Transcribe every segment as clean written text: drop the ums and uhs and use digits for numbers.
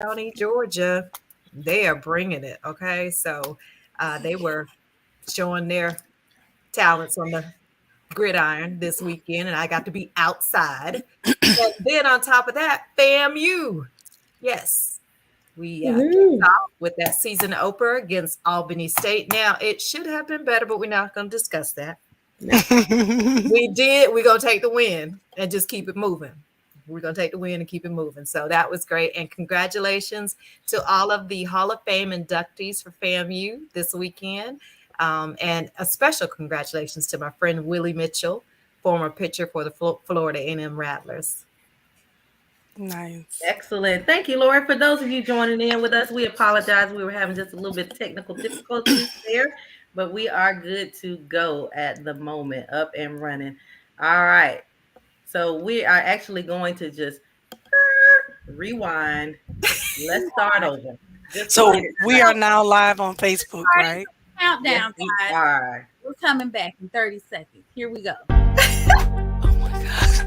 County, Georgia, they are bringing it. Okay, so they were showing their talents on the gridiron this weekend, and I got to be outside. And then on top of that, FAMU. Yes, we kicked Woohoo. off with that season opener against Albany State. Now, it should have been better, but we're not going to discuss that. No. We did. We're going to take the win and just keep it moving. We're going to take the win and keep it moving. So that was great. And congratulations to all of the Hall of Fame inductees for FAMU this weekend. And a special congratulations to my friend Willie Mitchell, former pitcher for the Florida A&M Rattlers. Nice. Excellent. Thank you, Lori. For those of you joining in with us, we apologize. We were having just a little bit of technical difficulties there, but we are good to go at the moment, up and running. All right. So we are actually going to just rewind. Let's start over. Just So like we are now live on Facebook, right? Countdown, we guys. are. We're coming back in 30 seconds. Here we go. Oh my God.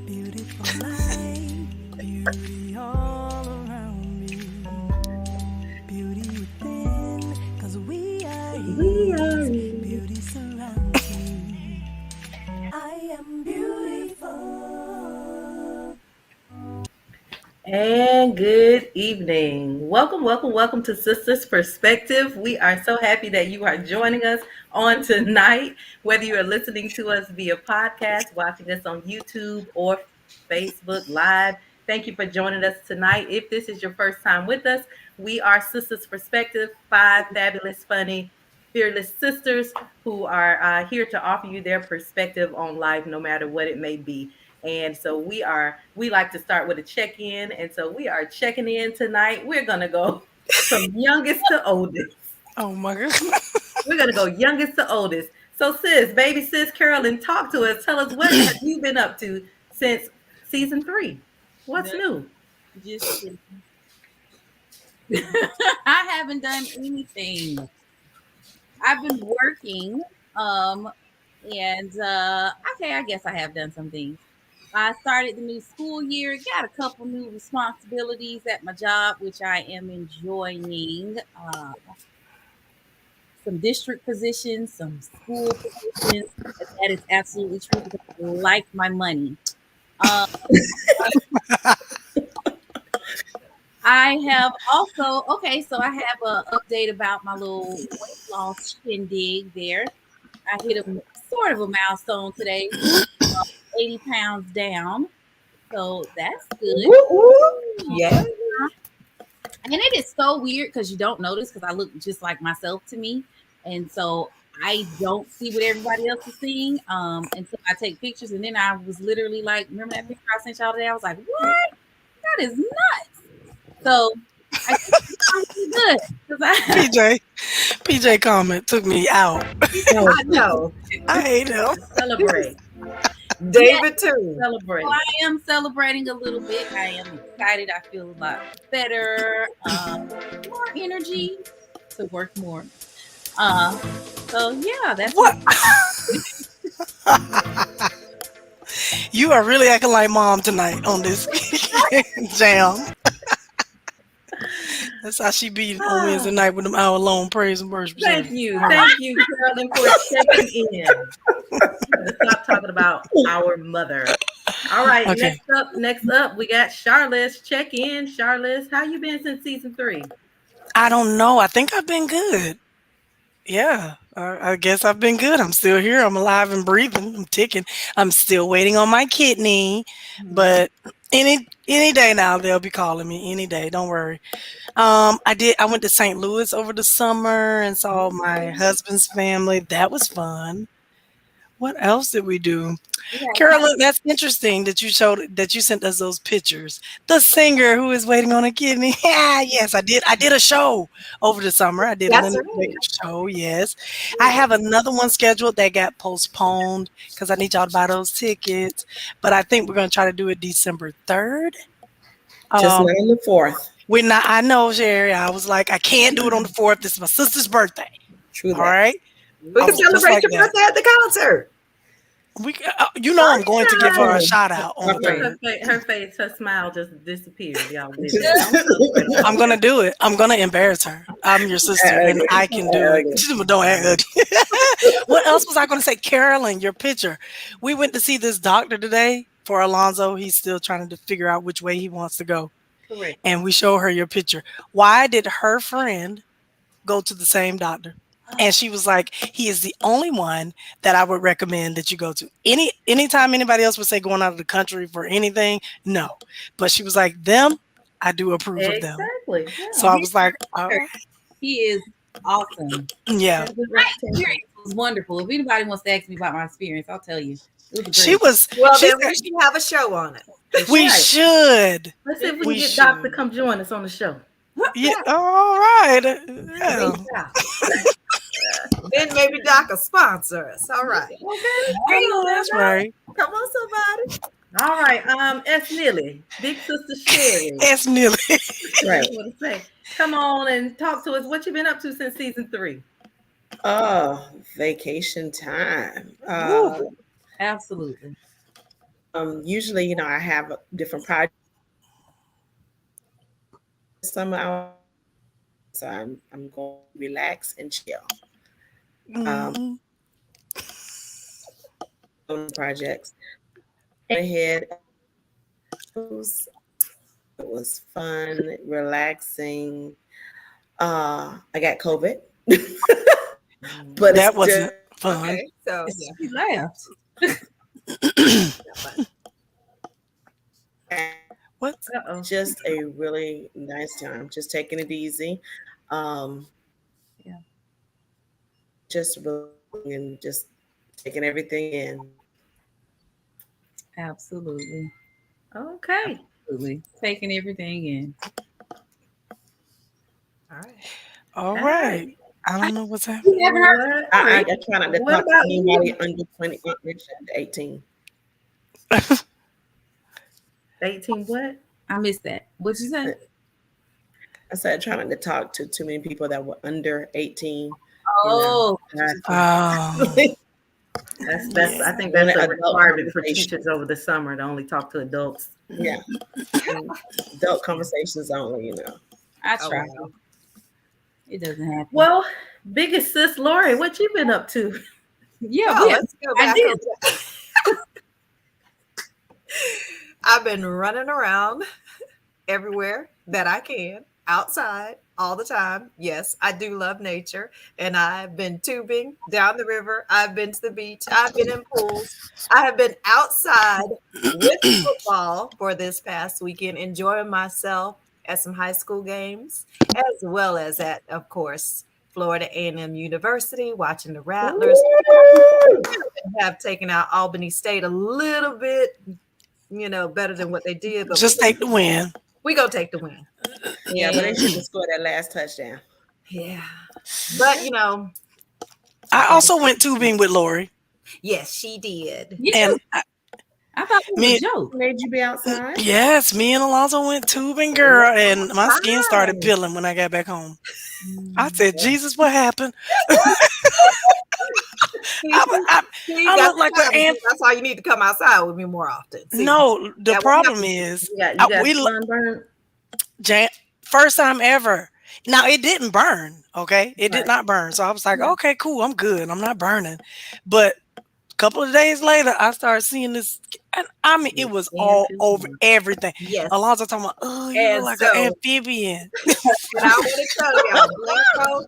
Beautiful light, beauty all around me, beauty within, 'cause we are here, beauty surrounds me. I am beautiful. And good evening. Welcome to Sistas Perspective. We are so happy that you are joining us on tonight, whether you are listening to us via podcast, watching us on YouTube or Facebook Live. Thank you for joining us tonight. If this is your first time with us, we are Sistas Perspective, five fabulous, funny, fearless sisters who are here to offer you their perspective on life, no matter what it may be. And so we like to start with a check-in. And so we are checking in tonight. We're going to go from youngest to oldest. Oh my God. We're going to go youngest to oldest. So baby sis Carolyn, talk to us. Tell us, what have you been up to since season 3? What's new? Just kidding. I haven't done anything. I've been working. And okay, I guess I have done some things. I started the new school year, got a couple new responsibilities at my job, which I am enjoying. Some district positions, some school positions. That is absolutely true because I like my money. I have also, so I have an update about my little weight loss shindig there. I hit a sort of a milestone today, 80 pounds down. So that's good. Yeah. And it is so weird because you don't notice because I look just like myself to me. And so I don't see what everybody else is seeing until I take pictures. And then I was literally like, remember that picture I sent y'all today? I was like, what? That is nuts. So I think I'm good. PJ comment took me out. I know. I hate him. Celebrate. David too. Celebrate. So I am celebrating a little bit. I am excited. I feel a lot better. More energy to work more. So yeah, that's what. You are really acting like mom tonight on this jam. That's how she be on Wednesday night with them hour-long praise and worship. Thank you, Carolyn, for checking in. Stop talking about our mother. All right, okay. Next up, we got Charlotte. Check in, Charlotte. How you been since season 3? I don't know. I think I've been good. Yeah, I guess I've been good. I'm still here. I'm alive and breathing. I'm ticking. I'm still waiting on my kidney, but any day now they'll be calling me. Any day, don't worry. I went to St. Louis over the summer and saw my husband's family. That was fun. What else did we do? We had Carolyn, that's interesting that you sent us those pictures. The singer who is waiting on a kidney. Yeah, yes, I did. I did a show over the summer. I did a That's Linda right. Baker show. Yes, I have another one scheduled that got postponed because I need y'all to buy those tickets. But I think we're gonna try to do it December 3rd. Just Um, not on the 4th. we're not. I know, Sherry. I was like, I can't do it on the 4th. This is my sister's birthday. True All that. right. We I can was just celebrate like your that. birthday at the concert. I'm going to give her a shout out on the Okay. 3rd. Her face, her smile just disappeared. Y'all did Just- it. I'm gonna do it. I'm gonna embarrass her. I'm your sister, and ugly. I can do it. She said, don't act ugly. What else was I gonna say? Carolyn, your picture. We went to see this doctor today for Alonzo. He's still trying to figure out which way he wants to go, Correct. and we show her your picture. Why did her friend go to the same doctor? And she was like, he is the only one that I would recommend that you go to. Anytime anybody else would say going out of the country for anything, no. But she was like, them, I do approve of them. Exactly. So I was like, all right. He is awesome. Yeah. My experience was wonderful. If anybody wants to ask me about my experience, I'll tell you. It was She great. was Well, she then we said, should have a show on it. we Right. should. Let's see if we We can get Doc to should. come join us on the show. Yeah. All right. Yeah. Then maybe Doc will sponsor us. All right. Oh, that's right. Come on, somebody. All right. S. Nilly, Big Sister Sherry. It's nearly. Right. I want to say, come on and talk to us. What you been up to since season 3? Oh, vacation time. Absolutely. Usually, I have different projects. Summer, so I'm going to relax and chill. Mhm. On projects. Ahead. It was fun, relaxing. I got COVID, but That it's wasn't fun. Okay. So She laughed. What? just a really nice time. Just taking it easy. Yeah. Just relaxing and just taking everything in. Absolutely. Okay. Absolutely. Taking everything in. all right. All All right. I don't know what's happening. You haven't heard What? I try not to What talk to about anybody under 18. 18 what? I missed that. What'd you say? I said try not to talk to too many people that were under 18. Oh, Oh, That's Yeah. I think that's a Adult requirement for conversation. teachers over the summer to only talk to adults. Yeah. Adult conversations only, I Oh, try. wow. It doesn't happen. Well, biggest sis Lori, what you been up to? Yeah, Oh, we let's go I back did. over- I've been running around everywhere that I can, outside all the time. Yes, I do love nature, and I've been tubing down the river. I've been to the beach. I've been in pools. I have been outside with football for this past weekend, enjoying myself at some high school games, as well as at, of course, Florida A&M University, watching the Rattlers. Have taken out Albany State a little bit, better than what they did, but just take the win. we gonna take the win. Yeah, but they should have scored that last touchdown. Yeah, but I also went tubing with Lori, yes, she did. Yeah, and I thought it was me- a joke. Made you be outside? yes, me and Alonzo went tubing, girl, and my skin started peeling when I got back home. I said, Jesus, what happened? I look like an ant. That's why you need to come outside with me more often. See? No, the That problem happens. is, You got we sunburn? first time ever. Now it didn't burn, okay? It did Right. not burn. So I was like, okay, cool, I'm good. I'm not burning. But a couple of days later, I started seeing this, and I mean, it was all over everything. Yes. Alonzo talking about, oh, you And look like so- an amphibian. And I want to tell y'all,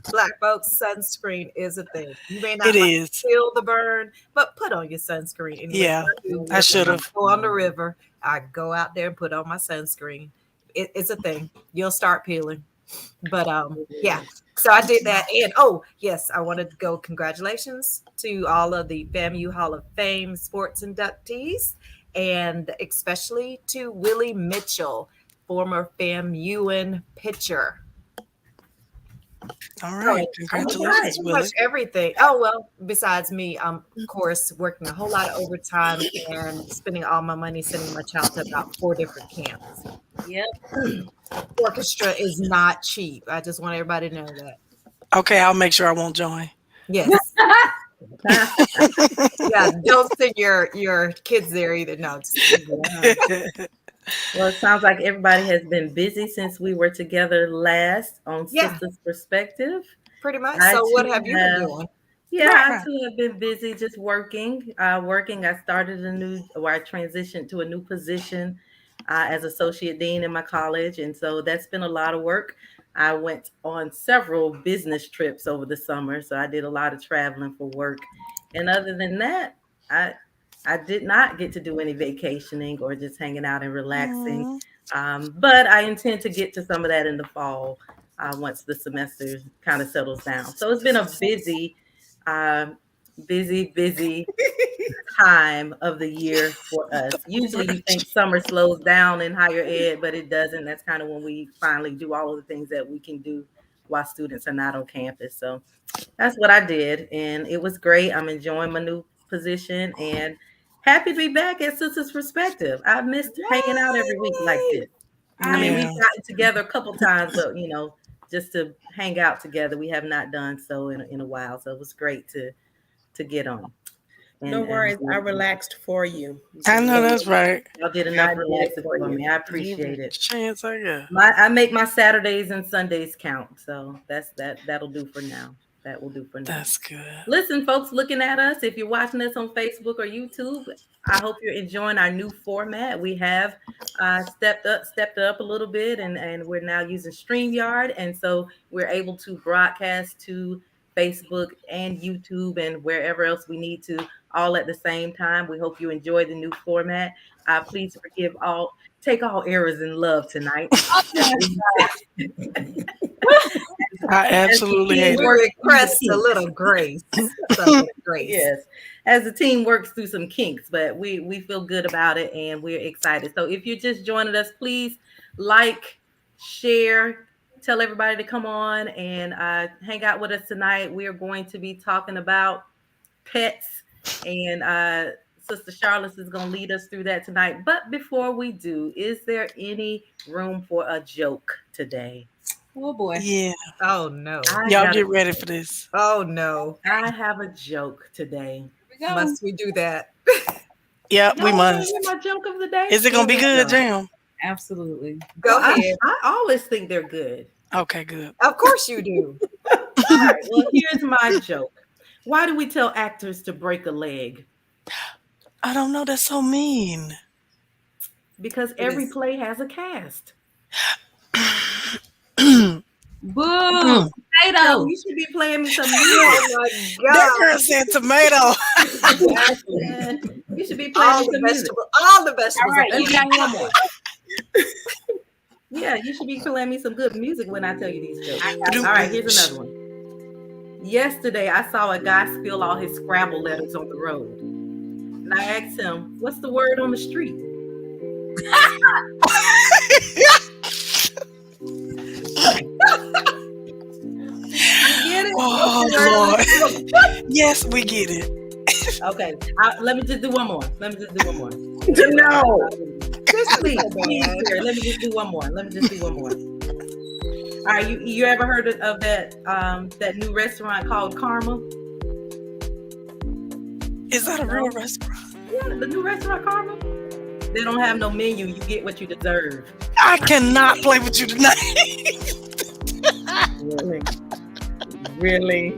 black folks, sunscreen is a thing. You may not It is. feel the burn, but put on your sunscreen. Anyway. Yeah, do I should when have. Go on the river. I go out there and put on my sunscreen. It's a thing. You'll start peeling. But yeah. So I did that, and oh yes, I wanted to go. Congratulations to all of the FAMU Hall of Fame sports inductees, and especially to Willie Mitchell, former FAMUan pitcher. All So right. All pretty much, right. Congratulations, pretty much Willie. everything. Oh well, besides me, I'm of course working a whole lot of overtime and spending all my money sending my child to about 4 different camps. Yep. Orchestra is not cheap. I just want everybody to know that. Okay, I'll make sure I won't join. Yes. Yeah, don't send your kids there either. No, just, Yeah. Well, it sounds like everybody has been busy since we were together last on yeah, Sisters Perspective. pretty much. I So what too have you been have, doing? yeah, I Right. too have been busy just working. Working. I started I transitioned to a new position as associate dean in my college, and so that's been a lot of work. I went on several business trips over the summer, so I did a lot of traveling for work. And other than that, I I did not get to do any vacationing or just hanging out and relaxing. Mm, But I intend to get to some of that in the fall once the semester kind of settles down. So it's been a um, busy time of the year for us. Usually you think summer slows down in higher ed, but it doesn't. That's kind of when we finally do all of the things that we can do while students are not on campus. So that's what I did, and it was great. I'm enjoying my new position and happy to be back at Sisters Perspective. I've missed hanging out every week like Yay! this. I mean, I yeah, we've gotten together a couple times, but just to hang out together, we have not done so in a while. So it was great to get on No and worries. I relaxed for you. I So know that's right. y'all did a I nice did it relaxing for for you. me. I Give appreciate it a it. chance, I guess. I make my Saturdays and Sundays count, so that'll do for now. That will do for now. That's good. Listen, folks looking at us, if you're watching us on Facebook or YouTube, I hope you're enjoying our new format. We have stepped it up a little bit, and we're now using StreamYard, and so we're able to broadcast to Facebook and YouTube and wherever else we need to, all at the same time. We hope you enjoy the new format. Please take all errors in love tonight. I As the absolutely team hate We it. works through the request a kinks. little grace. A little grace. Yes, as the team works through some kinks, but we feel good about it and we're excited. So if you're just joining us, please like, share, tell everybody to come on and hang out with us tonight. We are going to be talking about pets, and Sister Charlotte is going to lead us through that tonight. But before we do, is there any room for a joke today? oh boy. Yeah. Oh no. Y'all get ready for this. Oh no. I have a joke today. Here we go. Must we do that? Yeah, Y'all we wanna must. hear my joke of the day? Is it gonna be Here we good, go. Jam? Absolutely. Go Well, ahead. I always think they're good. Okay, good. Of course you do. All right. Well, here's my joke. Why do we tell actors to break a leg? I don't know. That's so mean. Because every play has a cast. Boo. Mm. So Potato. you should be playing me some music. Oh my That God. girl said tomato. You should be playing All me the some music. vegetables. All the vegetables. All right, are you got eaten. one more. Yeah, you should be playing me some good music when I tell you these jokes. I got All right, here's another one. Yesterday, I saw a guy spill all his Scrabble letters on the road. And I asked him, what's the word on the street? You get it? Oh What's the word on the Lord. street? Yes, we get it. Okay, let me just do one more. No. Please, here, let me just do one more. All right, you ever heard of that new restaurant called Karma? Is that a real restaurant? Yeah, the new restaurant Karma. They don't have no menu. You get what you deserve. I cannot play with you tonight. Really?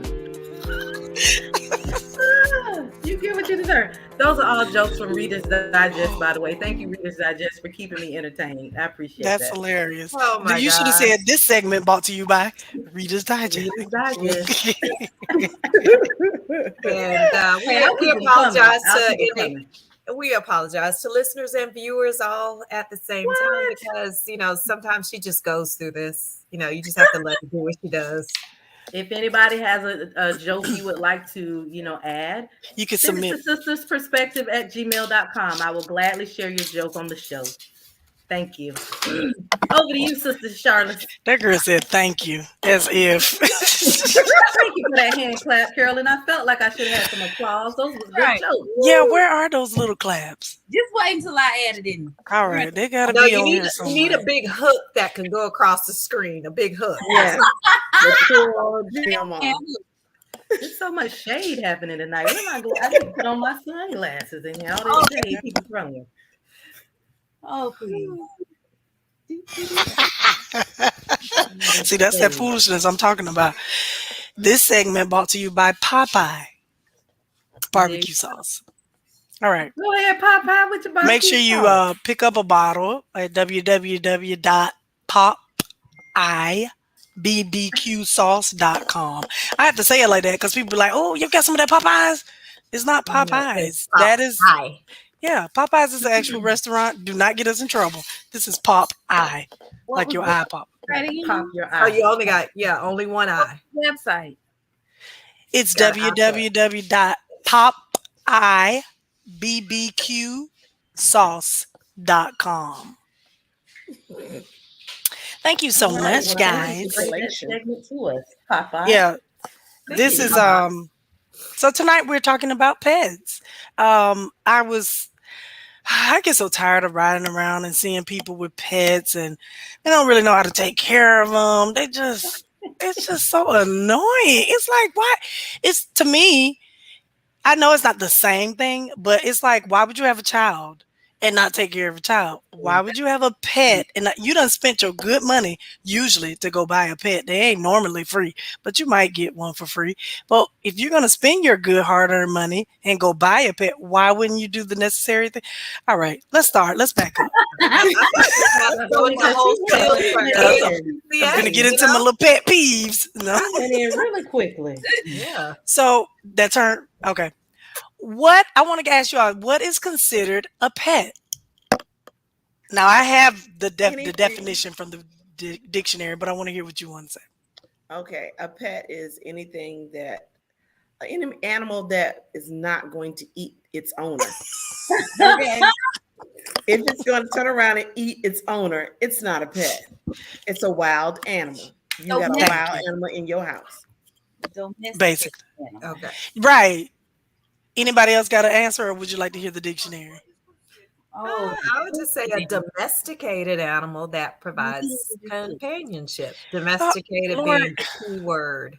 You get what you deserve. Those are all jokes from Reader's Digest, by the way. Thank you, Reader's Digest, for keeping me entertained. I appreciate That's that. hilarious. Oh my You should have God. said this segment brought to you by Reader's Digest. Reader's Digest. And Hey, I'll we keep 'em apologize coming. I'll to keep 'em any coming. We apologize to listeners and viewers all at the same time What? because, sometimes she just goes through this. You just have to let her do what she does. If anybody has a joke you would like to, add, You can send it submit. to sistersperspective@gmail.com. I will gladly share your joke on the show. Thank you. Over to you, Sister Charlotte. That girl said thank you, as if. Thank you for that hand clap, Carolyn. I felt like I should have had some applause. Those was good Right. jokes. Yeah, where are those little claps? Just wait until I add it in. All right, they gotta No, be you on need here you need a somewhere. big hook that can go across the screen. A big hook. Yeah. The poor old grandma. There's so much shade happening tonight. Where am I going? I need to put on my sunglasses in here. All this shade keeps throwing. Oh, please. See, that's that foolishness I'm talking about. This segment brought to you by Popeye barbecue sauce. All right. Go ahead, Popeye, with your barbecue Make sure you sauce. pick up a bottle at www.popeybbqsauce.com. I have to say it like that because people be like, "Oh, you got some of that Popeyes?" It's not Popeyes. That is, Hi. yeah, Popeyes is an actual restaurant. Do not get us in trouble. This is Popeye, like your eye pop. Right again. Pop your Oh, eye. you only got only one eye. Website. It's Got an www.popeybbqsauce.com. Thank you so All right, much, well, guys. thank you for bringing that segment to us, Popeye. Yeah, Thank this you. is so tonight we're talking about pets. I get so tired of riding around and seeing people with pets and they don't really know how to take care of them. It's just so annoying. It's like, why? It's to me, I know it's not the same thing, but it's like, why would you have a child and not take care of a child? Why would you have a pet and you done spent your good money usually to go buy a pet? They ain't normally free, but you might get one for free. But if you're gonna spend your good hard-earned money and go buy a pet, why wouldn't you do the necessary thing? All right, let's start. Let's back up. I'm Gonna get into my little pet peeves. No. I went in really quickly. Yeah. So that turn okay. What I want to ask you all, what is considered a pet? Now I have the definition from the dictionary, but I want to hear what you want to say. Okay, a pet is anything that any animal that is not going to eat its owner. Okay. If it's going to turn around and eat its owner, it's not a pet. It's a wild animal. You got a wild animal in your house. Basically. Okay. Right. Anybody else got an answer, or would you like to hear the dictionary? I would just say a domesticated animal that provides companionship. Domesticated Lord. being the key word.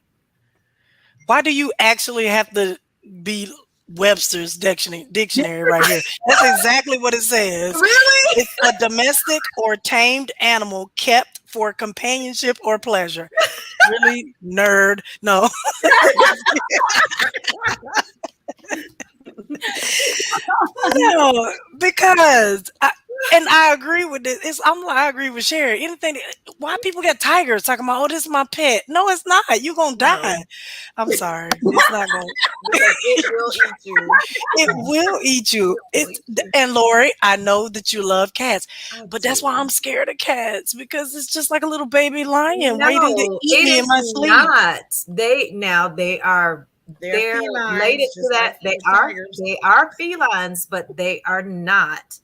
Why do you actually have to be Webster's dictionary right here? That's exactly what it says. Really? It's a domestic or tamed animal kept for companionship or pleasure. Really, nerd? No. No, because I agree with this. I agree with Sherry. Anything? Why people get tigers talking about? Oh, this is my pet. No, it's not. You're gonna die. I'm sorry. It's not gonna. It will eat you. It will eat you. And Lori, I know that you love cats, but that's why I'm scared of cats because it's just like a little baby lion waiting to eat me in my sleep. They are. They're related to that. They are felines, but they are not.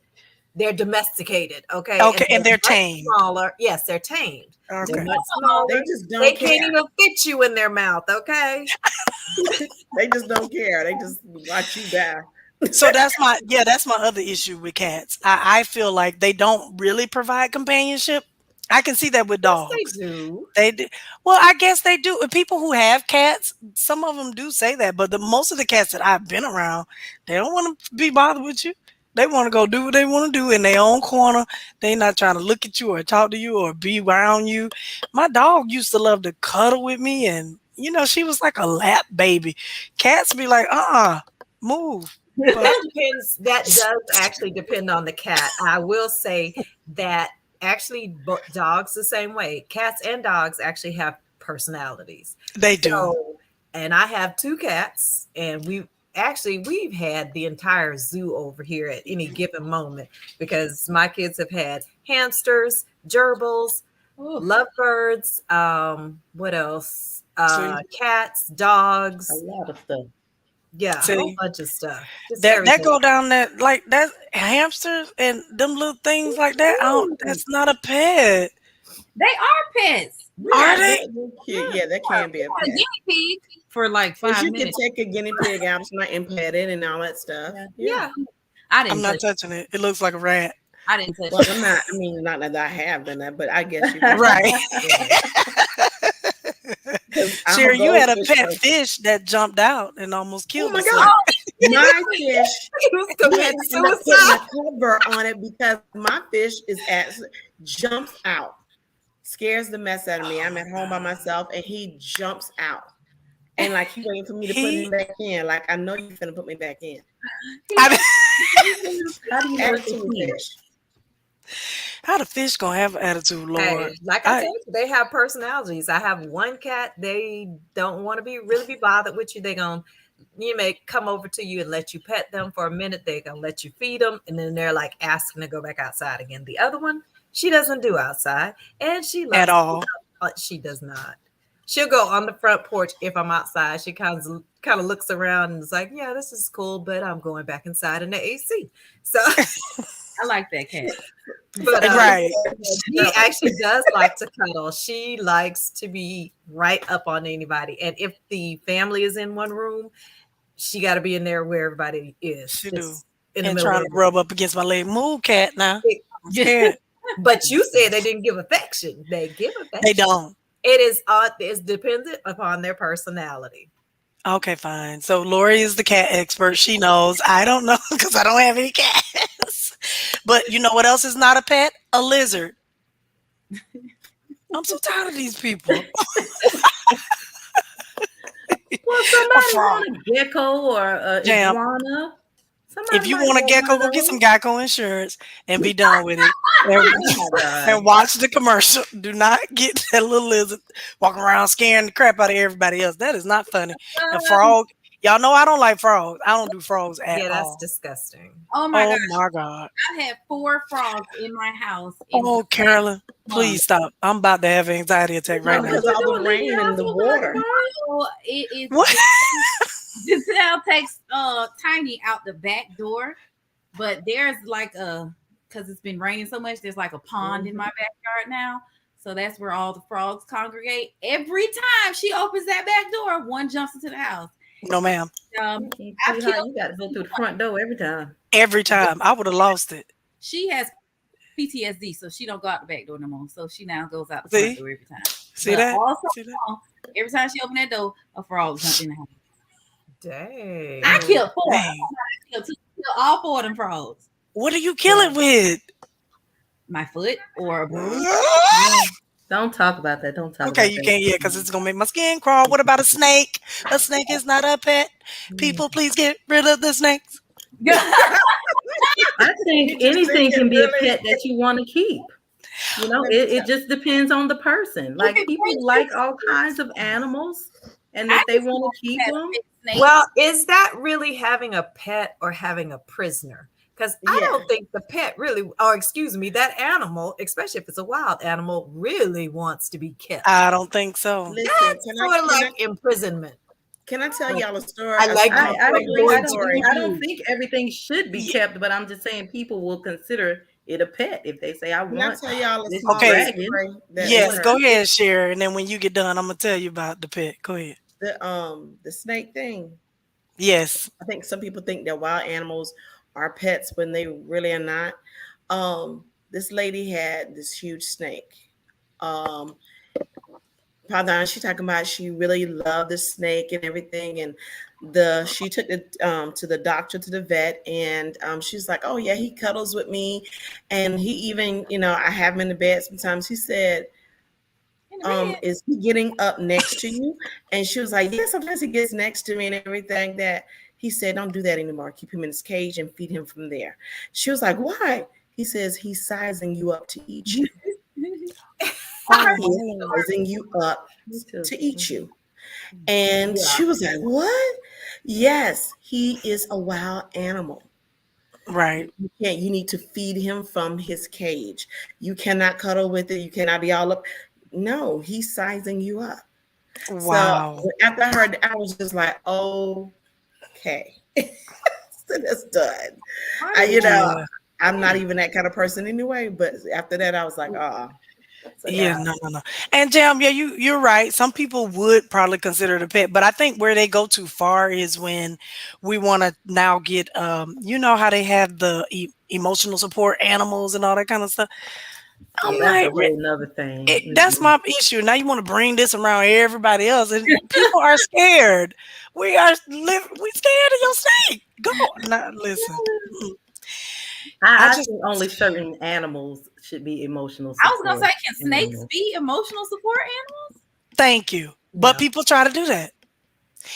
They're domesticated. Okay. Okay, and they're tamed. Smaller. Yes, they're tamed. Okay. They're much smaller. They just don't They care. can't even fit you in their mouth. Okay. They just don't care. They just watch you die. So that's my other issue with cats. I feel like they don't really provide companionship. I can see that with dogs. Yes, they do. They do. Well, I guess they do. People who have cats, some of them do say that, but most of the cats that I've been around, they don't want to be bothered with you. They want to go do what they want to do in their own corner. They're not trying to look at you or talk to you or be around you. My dog used to love to cuddle with me, and she was like a lap baby. Cats be like, move. That does actually depend on the cat. I will say that actually dogs the same way. Cats and dogs actually have personalities. They do. So, and I have 2 cats, and actually we've had the entire zoo over here at any given moment because my kids have had hamsters, gerbils, lovebirds, what else? See, Cats, A dogs. lot of stuff. Yeah, a whole see bunch of stuff. Just that everything. go down that like that hamsters and them little things like that. I don't. That's not a pet. They are pets. Are Yeah, they? they're cute. Yeah, that can be a We had a pet. guinea pig for like Because 5 you can minutes. take a guinea pig out tonight and pet it and all that stuff. Yeah. Yeah. Yeah. I I'm didn't not touch. touching it. It looks like a rat. I didn't touch. Well, it. I'm not. I mean, not that I have done that, but I guess you can. Right. Because I'm Sherry, a you had a goldfish pet person. fish that jumped out and almost Oh killed my herself. God. My fish, He was we committing had to end up putting suicide. a cover on it because my fish jumps out, scares the mess out of me. I'm at home by myself and he jumps out. And like he waiting for me to put him back in. Like, I know you're finna put me back in. I- How do you know it's a Attitude fish? fish. How the fish gonna have attitude, Lord? Hey, like I told you, they have personalities. I have one cat. They don't want to really be bothered with you. You may come over to you and let you pet them for a minute. They're gonna let you feed them, and then they're like asking to go back outside again. The other one, she doesn't do outside, and she loves At all. She does not. She'll go on the front porch if I'm outside. She kind of looks around and is like, "Yeah, this is cool, but I'm going back inside in the AC." So, I like that cat. but Right. she actually does like to cuddle. She likes to be right up on anybody, and if the family is in one room, she got to be in there where everybody is. She just do. in the And middle trying of to rub up against my leg. Move, cat. Now, I'm scared. But you said they didn't give affection. They give affection. They don't. It's dependent upon their personality. Okay, fine. So Lori is the cat expert. She knows. I don't know because I don't have any cats. But you know what else is not a pet? A lizard. I'm so tired of these people. Well, somebody frog. want a gecko or a Jam. iguana. Somebody If you might want a one gecko, of go get those. some Geico insurance and be done with it. Oh my God. And watch the commercial. Do not get that little lizard walking around scaring the crap out of everybody else. That is not funny. And frog, y'all know I don't like frogs. I don't do frogs at Yeah, that's all. disgusting. Oh my Oh gosh. my God. I had 4 frogs in my house. in Oh, Carolyn, please stop. I'm about to have an anxiety attack right No, now. because all the rain and the water. So it is. What? Giselle takes Tiny out the back door, but there's like because it's been raining so much, there's like a pond in my backyard now. So that's where all the frogs congregate. Every time she opens that back door, one jumps into the house. No, ma'am. You got to go through the front door every time. Every time. I would have lost it. She has PTSD, so she don't go out the back door no more. So she now goes out the See? front door every time. See But that? Also, See that? every time she opened that door, a frog jumped in the house. Dang. I killed 4. Dang. I killed all 4 of them frogs. What do you kill it with? My foot or a broom. Don't talk about that. Don't talk Okay, about you that. can't, yeah, because it's going to make my skin crawl. What about a snake? A snake is not a pet. People, please get rid of the snakes. I think anything can be a pet that you want to keep. You know, it just depends on the person. Like people like all kinds of animals, and if they want to keep them. Well, is that really having a pet or having a prisoner? Because I don't think the pet really, or excuse me, that animal, especially if it's a wild animal, really wants to be kept. I don't think so. Listen, That's sort of like imprisonment. Can I tell y'all a story? I like I agree. story. I don't think everything should be kept, but I'm just saying people will consider it a pet if they say, I Can I want tell y'all a this small Okay. story that Yes, occurred? go ahead, Sherry. And then when you get done, I'm going to tell you about the pet. Go ahead. The snake thing. Yes. I think some people think that wild animals are pets when they really are not. This lady had this huge snake. Pardon, she talking about she really loved the snake and everything, and she took it to the doctor, to the vet, and she's like, oh yeah, he cuddles with me, and he even, I have him in the bed sometimes. He said, is he getting up next to you? And she was like, yeah, sometimes he gets next to me and everything. That he said, don't do that anymore. Keep him in his cage and feed him from there. She was like, why? He says he's sizing you up to eat you. He's sizing you up to eat you. And Yeah. she was like, "What?" Yes, he is a wild animal. Right. You can't, you need to feed him from his cage. You cannot cuddle with it. You cannot be all up. No, he's sizing you up. So Wow. after I heard, I was just like, okay, so that's done. You know, Yeah. I'm not even that kind of person anyway. But after that, I was like, so Yeah, yeah, no. And Jam, yeah, you're right. Some people would probably consider it a pet, but I think where they go too far is when we want to now get you know how they have the emotional support animals and all that kind of stuff. Oh, I'm Yeah. that's a like, whole nother thing. that's my issue. Now you want to bring this around everybody else, and people are scared. We scared of your snake. Go. Now listen. Mm, I I just think only certain animals should be emotional I was gonna support say, can snakes animals. be emotional support animals? thank you. But Yeah. people try to do that.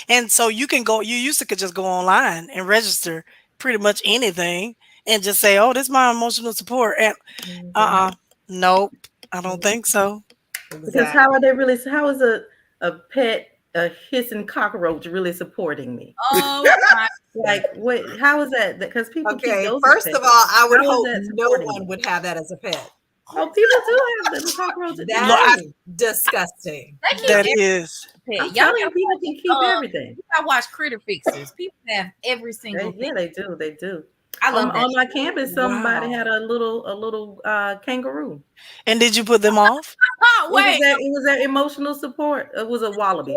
And so you used to could just go online and register pretty much anything and just say, "Oh, this is my emotional support." And Mhm. uh-uh, nope, I don't think so. Because Exactly. how are they really? How is a pet, a hissing cockroach, really supporting me? Oh my! Like, what? How is that? Because people keep Okay. those as First pets. of all, I would How is hope that no supporting one me? would have that as a pet. Oh, people do have the cockroaches. They Look, That's do. disgusting. They keep that No. is every I'm pet. Y'all telling you, gotta people can keep everything. you gotta watch Critter Fixers. People have every single thing. Yeah, they do. They do. I On love that. on my campus, somebody wow. had a little kangaroo. And did you put them off? Oh wait, It was their emotional support. It was a wallaby.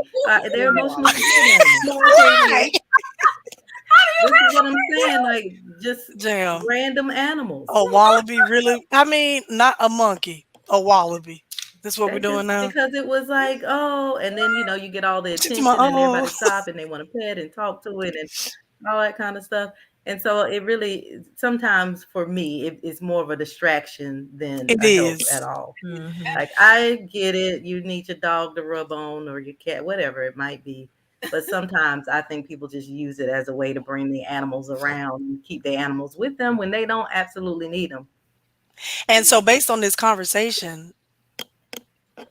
Their Wow. emotional support animal. small kangaroo. This is what I'm saying. Like, just Jam. random animals. A wallaby, really? I mean, not a monkey, a wallaby. This what we're They just doing now. because it was like, oh, and then you get all the She's my attention and everybody stop and they want to pet and talk to it and all that kind of stuff. And so it really sometimes for me it's more of a distraction than It a help is. at all. Mhm. Like I get it, you need your dog to rub on or your cat, whatever it might be. But sometimes I think people just use it as a way to bring the animals around and keep the animals with them when they don't absolutely need them. And so, based on this conversation,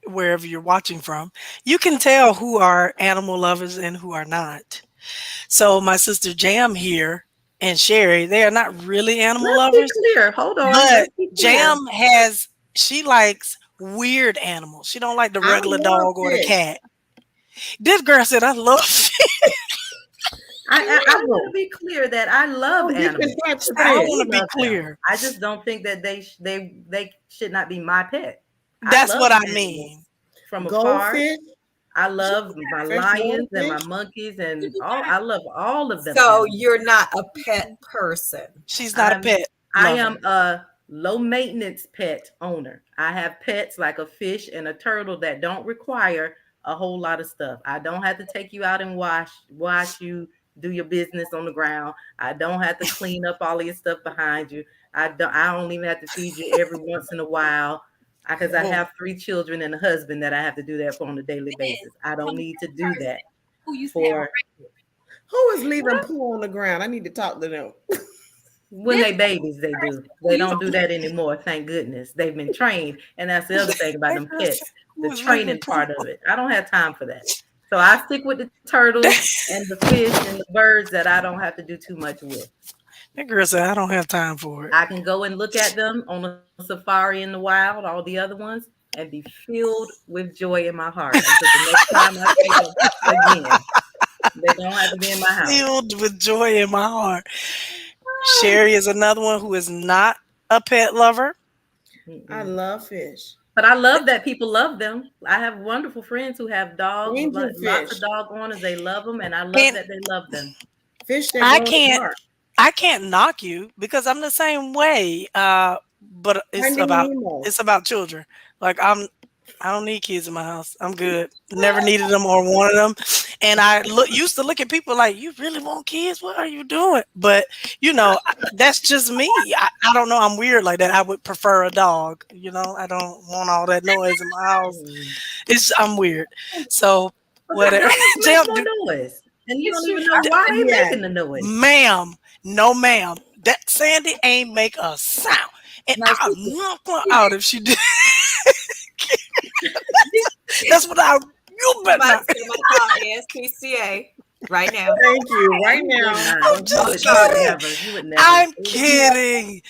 wherever you're watching from, you can tell who are animal lovers and who are not. So, my sister Jam here and Sherry, they are not really animal Let's be lovers, clear. Hold on. but Let's be clear. Jam she likes weird animals. She don't like the I regular love dog or the fish. cat. This girl said, "I love fish." I want to be clear that I love Different animals. types of I I fish. do want to be love them. clear. I just don't think that they should not be my pet. I That's love what I animals mean. from afar. Goldfish, I love my freshwater lions and my fish. monkeys and all. I love all of them So animals. you're not a pet person. She's not a I'm pet I lover. am a low maintenance pet owner. I have pets like a fish and a turtle that don't require a whole lot of stuff. I don't have to take you out and wash you, do your business on the ground. I don't have to clean up all of your stuff behind you. I don't even have to feed you every once in a while. Because I Well, have 3 children and a husband that I have to do that for on a daily basis. I don't some need to do person that who used to have a for Who is leaving poo on the ground? I need to talk to them. when this they babies, they do. who They used don't do that anymore, thank goodness. They've been trained. And that's the other thing about that them girl said, pets, "Who the was leaving training poop?" part of it. I don't have time for that. So I stick with the turtles and the fish and the birds that I don't have to do too much with. That girl said, "I don't have time for it." I can go and look at them on a safari in the wild, all the other ones, and be filled with joy in my heart until the next time I see them again. They don't have to be in my house. Filled with joy in my heart. Sherry is another one who is not a pet lover. I Mm-mm. love fish. But I love that people love them. I have wonderful friends who have dogs, Angel lots fish. of dog owners. They love them, and I love And that they love them. Fish that I go in the can't dark. I can't knock you because I'm the same way. But Finding Nemo. it's about children. Like I don't need kids in my house. I'm good. Never needed them or wanted them. And I used to look at people like, "You really want kids? What are you doing?" But that's just me. I don't know. I'm weird like that. I would prefer a dog. I don't want all that noise in my house. Mm. I'm weird. So Because whatever. dogs make Jam, more noise, and you It's don't true. even know why they Yeah. making the noise. ma'am, no ma'am. That Sandy ain't make a sound. And No, I'll knock her out if she did. That's what I You better Somebody, not. somebody call ASPCA right now. Thank you. Right You would now. not. I'm You just would kidding. never. You would never. I'm You kidding.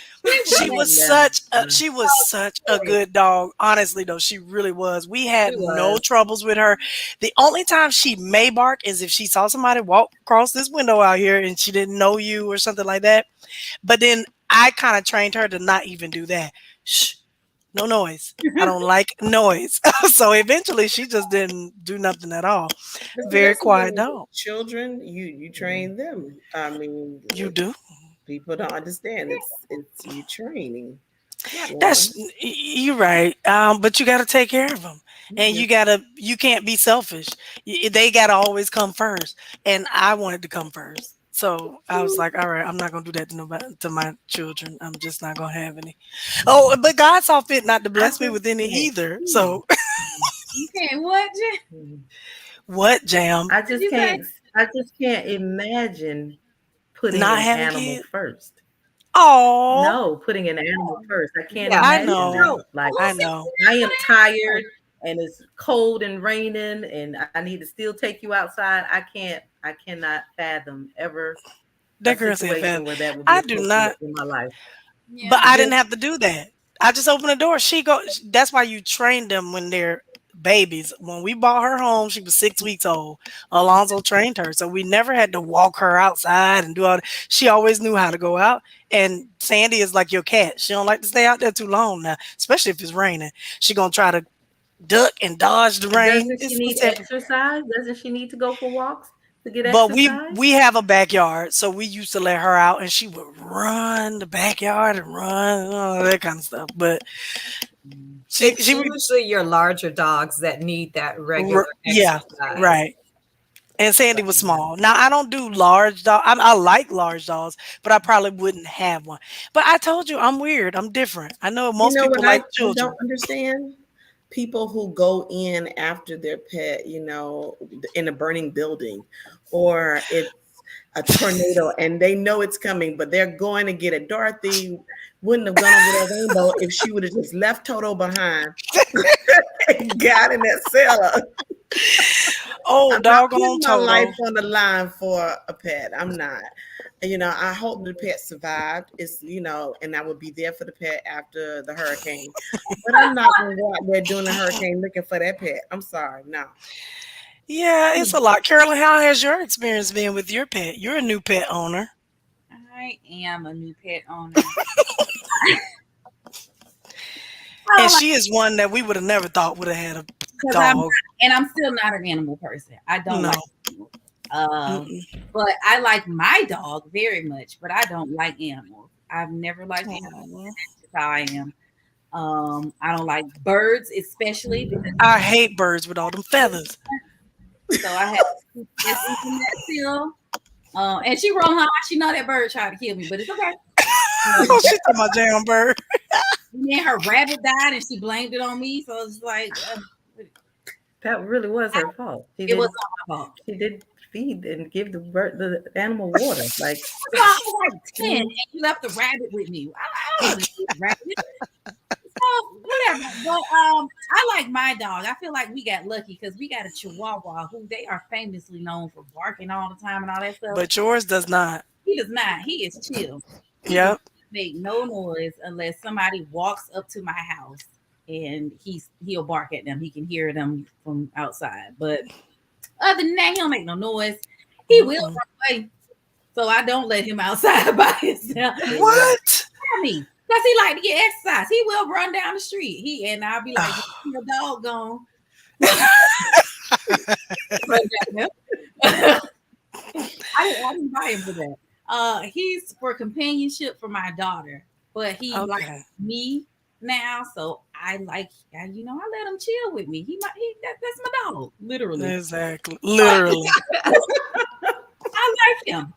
She would was never. such a good dog. Honestly though, she really was. We had She no was. troubles with her. The only time she may bark is if she saw somebody walk across this window out here and she didn't know you or something like that. But then I kind of trained her to not even do that. Shh, no noise. I don't like noise. So eventually she just didn't do nothing at all. But see, Very that's the quiet thing with dog. children. You train them. I mean, You do. people don't understand. It's you training. It's not That's long. you're right. But you got to take care of them, and you can't be selfish. They got to always come first, and I wanted to come first. So I was like, all right, I'm not gonna do that to nobody, to my children. I'm just not gonna have any. Oh, but God saw fit not to I bless me just with any can't either. see. So You can't what, Jen? what, Jam? I Did just you say? can't. I just can't imagine putting Not an having animal kids? first. Oh, No, putting an animal first. I can't Yeah. I imagine that. know, No. Like I Who said know. I am that? tired and it's cold and raining and I need to still take you outside. I cannot fathom ever a That girl said situation that. where that would be I do appropriate not. in my life. But Yeah. I didn't Just have to do that. I just opened the door. She go. That's why you train them when they're babies. When we bought her home, she was 6 weeks old. Alonzo trained her, so we never had to walk her outside and do all. She always knew how to go out. And Sandy is like your cat. She don't like to stay out there too long now, especially if it's raining. She gonna try to duck and dodge the rain. doesn't she It's need every. exercise? Doesn't she need to go for walks to get But exercise? we have a backyard, so we used to let her out, and she would run the backyard and run and all that kind of stuff. But It's she would usually your larger dogs that need that regular yeah, exercise. right. And Sandy was small. Now I don't do large dog. I like large dogs, but I probably wouldn't have one. But I told you I'm weird. I'm different. I know You most know people what I like children, don't understand? People who go in after their pet, in a burning building, or it's a tornado and they know it's coming, but they're going to get it. Dorothy wouldn't have gone over that rainbow if she would have just left Toto behind and got in that cellar. oh I'm not doggone putting my life Toto. on the line for a pet. I'm not. I hope the pet survived. And I would be there for the pet after the hurricane. But I'm not gonna go out there during the hurricane looking for that pet. I'm sorry, no. Yeah, it's a lot. Carolyn, how has your experience been with your pet? You're a new pet owner. I am a new pet owner. And Oh, like, she is one that we would have never thought would have had a because dog. I'm still not an animal person. I don't No. like animals. Mm-mm. But I like my dog very much, but I don't like animals. I've never liked animals. Aw. That's how I am. I don't like birds, especially because I hate birds with all them feathers. so I have essence in that still. And she run high. She know that bird tried to kill me, but it's okay. Oh, she's talking about jam bird. And then her rabbit died, and she blamed it on me. So it's like That really was her fault. it was not my fault. She did feed and give the animal water. Like So I was like 10, and you left the rabbit with me. I don't want to see the rabbit. So whatever. But I like my dog. I feel like we got lucky because we got a Chihuahua who they are famously known for barking all the time and all that stuff. But yours does not. He does not. He is chill. He Yep. make no noise unless somebody walks up to my house and he'll bark at them. He can hear them from outside. But other than that, he don't make no noise. He will run away. So I don't let him outside by himself. What? Tell me. Because he like to get exercise. He will run down the street. And I'll be like, your dog gone. I didn't buy him for that. He's for companionship for my daughter, but he likes me now, so I let him chill with me. That's my dog, literally. Exactly, literally.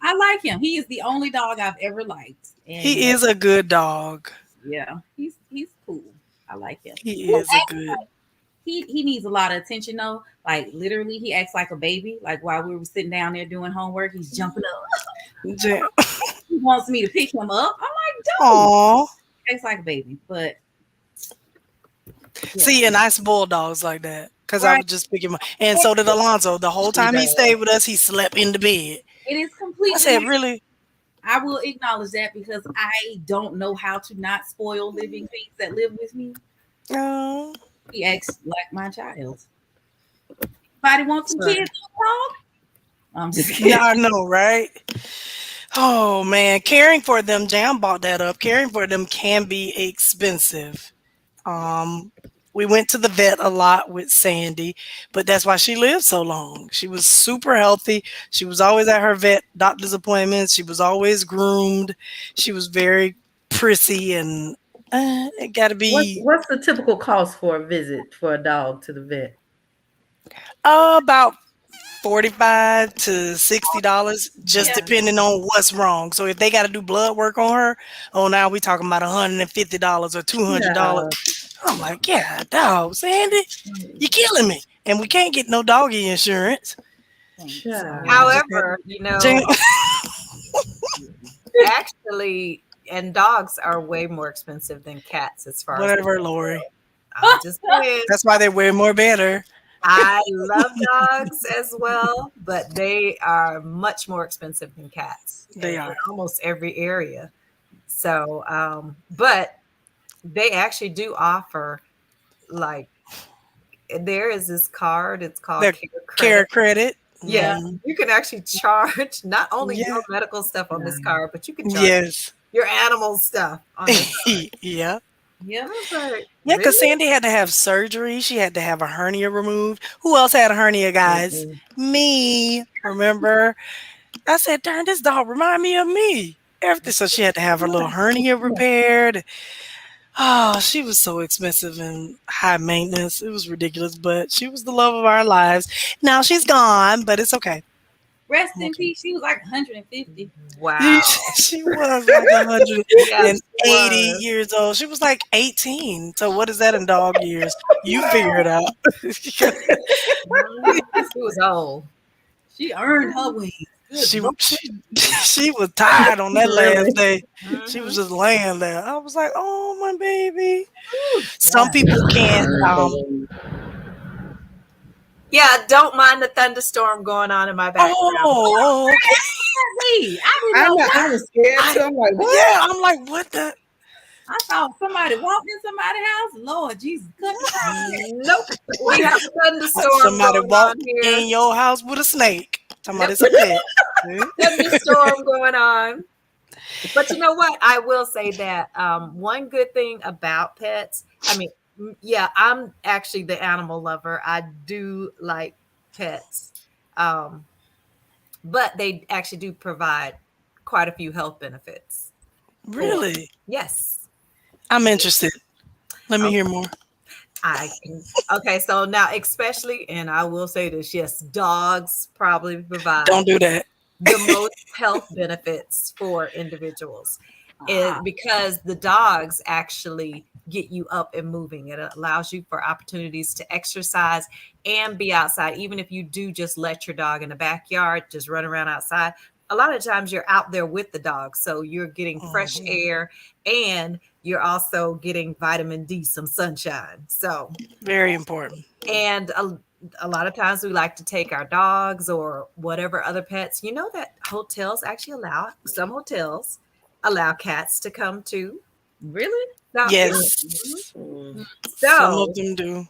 I like him. He is the only dog I've ever liked. And He is a good dog. yeah, he's cool. I like him. He is a good. He needs a lot of attention though. Like literally, he acts like a baby. Like while we were sitting down there doing homework, he's jumping up. Jam. He wants me to pick him up. I'm like, dude, Aw. he acts like a baby. But See, and I spoil dogs like that because I Right. was just picking my. And so did Alonzo. The whole She time he does. stayed with us, he slept in the bed. It is I completely. said, really? I will acknowledge that because I don't know how to not spoil living things that live with me. No. He acts like my child. Anybody want some Sorry. kids on dog? I'm just kidding. Yeah, I know, right? Oh man, caring for them. Jam brought that up. Caring for them can be expensive. Um, we went to the vet a lot with Sandy, but that's why she lived so long. She was super healthy. She was always at her vet doctor's appointments. She was always groomed. She was very prissy, and it got to be What's the typical cost for a visit for a dog to the vet? about $45 to $60, just Yeah. depending on what's wrong. So if they got to do blood work on her, oh, now we talking about $150 or $200. Yeah. I'm like, yeah, dog, Sandy, you're killing me, and we can't get no doggy insurance. Thanks. Sure. However, Jam- actually, and dogs are way more expensive than cats as far as Whatever, Lori. I'm just saying. That's why they wear more better. I love dogs as well, but they are much more expensive than cats. They in are. almost every area. So, but they actually do offer like there is this card. It's called Their Care care Credit. credit. Yeah, Mhm. you can actually charge not only Yeah. your medical stuff on this card, but you can charge Yes. your animal stuff on this card. Yeah. Yep. I was like, Yeah, because really? Sandy had to have surgery. She had to have a hernia removed. Who else had a hernia, guys? Me. Remember? I said, darn, this dog remind me of me. Everything. So she had to have her little hernia repaired. Oh, she was so expensive and high maintenance. It was ridiculous, but she was the love of our lives. Now she's gone, but it's okay. Rest I'm in okay. peace. She was like 150. Wow. She was like Yes, 180 she was. years old. She was like 18. So what is that in dog years? You figure it out. She was old. She earned her wings. Good she, Lord. she was tired on that last day. She was Mhm. just laying there. I was like, "Oh my baby." Ooh, Some God. people can't. Yeah, don't mind the thunderstorm going on in my background. Oh, okay. Hey, I didn't know. I was scared too. I'm like, what? Yeah, I'm like, what the? I thought somebody walked in somebody's house. Lord Jesus, cut me off. Nope. We have a thunderstorm Somebody going walked on here. in your house with a snake. Somebody Yep. said that. See? Thunderstorm going on. But you know what? I will say that one good thing about pets, I mean, yeah, I'm actually the animal lover. I do like pets. But they actually do provide quite a few health benefits. Really? Yes. I'm interested. Let me Okay. hear more. Okay, so now especially, and I will say this, yes, dogs probably provide Don't do that. the most health benefits for individuals. Because the dogs actually get you up and moving. It allows you for opportunities to exercise and be outside. Even if you do just let your dog in the backyard, just run around outside. A lot of times you're out there with the dog. So you're getting fresh air and you're also getting vitamin D, some sunshine. So, Very important. and a lot of times we like to take our dogs or whatever other pets. You know that hotels actually allow, some hotels allow cats to come too. Really? Now, Yes. Mm. Some of so them do.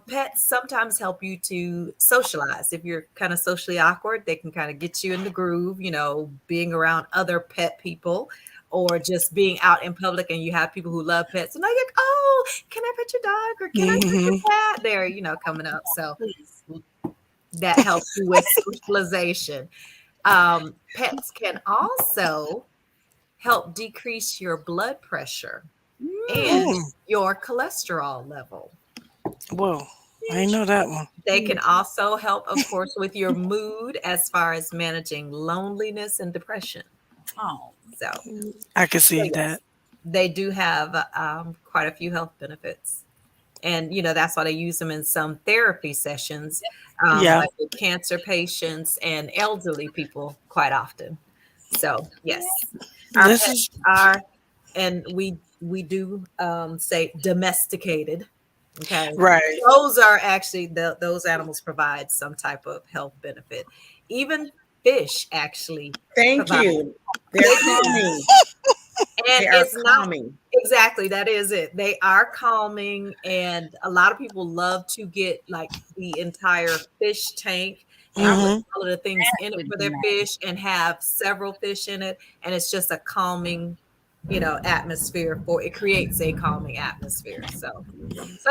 pets sometimes help you to socialize. If you're kind of socially awkward, they can kind of get you in the groove, you know, being around other pet people or just being out in public and you have people who love pets and they're like, oh, can I pet your dog or can I pet your cat? They're, you know, coming up. So Please. that helps you with socialization. Pets can also help decrease your blood pressure and Mm. your cholesterol level. Whoa. I didn't know that one. They can also help, of course, with your mood as far as managing loneliness and depression. Oh, So, I can see yes, that. they do have quite a few health benefits. And, you know, that's why they use them in some therapy sessions, Yeah. like with cancer patients and elderly people quite often. So, yes, our This pets is are, and we do say domesticated. Okay. Right. Those are actually those animals provide some type of health benefit. Even fish actually Thank provide. you. They're They do. calming. And They are it's not calming. exactly that is it. They are calming, and a lot of people love to get like the entire fish tank and put Hmm. all of the things in it Would for be their nice. fish and have several fish in it, and it's just a calming, atmosphere for it creates a calming atmosphere. So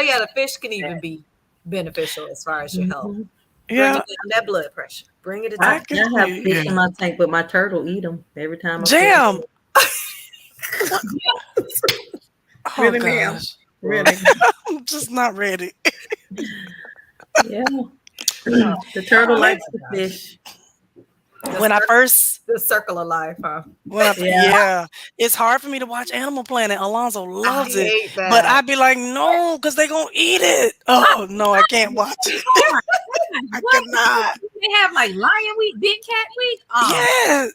yeah, the fish can even be beneficial as far as your health. Mhm. Bringing Yeah, down that blood pressure, bringing it I down. can I have see. fish Yeah. in my tank, but my turtle eat them every time I pull Jam. it. What? Oh Really, ma'am? gosh, Really? I'm just not ready. Yeah. The turtle Oh Maybe likes my to gosh. fish. The, when I cir- first the circle of life, huh? Yeah. yeah, it's hard for me to watch Animal Planet. Alonzo I loves it, hate but that. I'd be like, no, because they gonna eat it. Oh no, I can't watch it. Oh my God, I what? cannot. They have like Lion Week, Big Cat Week. Oh, Yeah,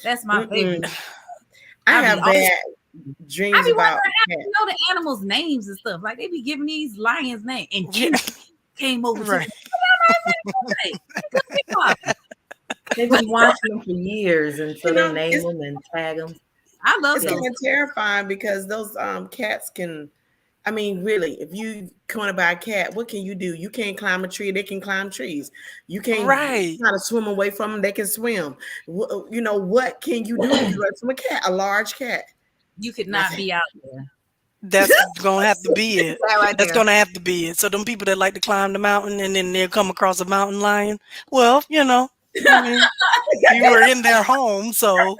that's my favorite. Mm-mm. I I be have always, bad I dreams be about wondering how cats. you know the animals' names and stuff. Like they be giving these lions names. And yeah, Cupid came over to right. the like, good people. They've been watching them for years, and so You they know, name it's them and tag them. I love it's those. kind of terrifying because those cats can. I mean, really, if you come to buy a cat, what can you do? You can't climb a tree; they can climb trees. You can't Right. try to swim away from them; they can swim. You know what can you do to get away from a cat? A large cat. You could not Nothing. be out there. That's gonna have to be it. That right That's there. gonna have to be it. So them people that like to climb the mountain and then they'll come across a mountain lion. Well, I mean, you were in their home, so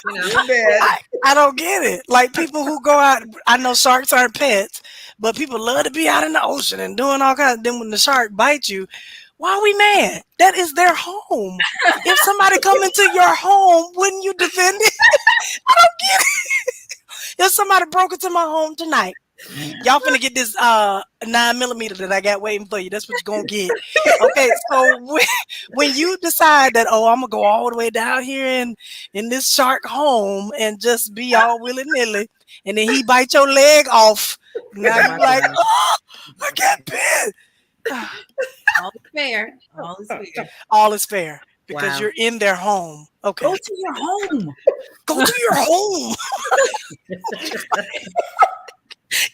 You know, You're bad. I don't get it. Like people who go out, I know sharks aren't pets, but people love to be out in the ocean and doing all kinds. Then when the shark bites you, why are we mad? That is their home. If somebody come into your home, wouldn't you defend it? I don't get it. If somebody broke into my home tonight, y'all finna get this 9mm that I got waiting for you. That's what you're gonna get. Okay, so when you decide that, oh, I'm gonna go all the way down here in this shark home and just be all willy nilly, and then he bite your leg off. Now Oh you my like, goodness. oh, I got bit. All is fair. All is fair. All is fair because Wow. you're in their home. Okay, Go to your home. go to your home.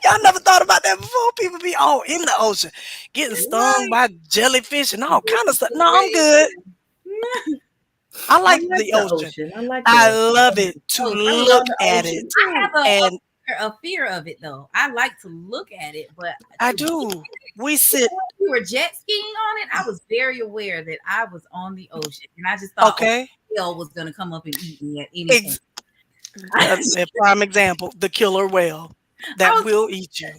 Y'all never thought about that before? People be all in the ocean, getting stung by jellyfish and all kind of stuff. No, I'm good. I I like like the the ocean. ocean. I like I the love it to Oh, I love look the at ocean it. I have And a fear of it though. I like to look at it, but I to be do. We sit, we were jet skiing on it, I was very aware that I was on the ocean, and I just thought, okay? whale was going to come up and eat me at any point. That's a prime example. The killer whale I that was, will eat you.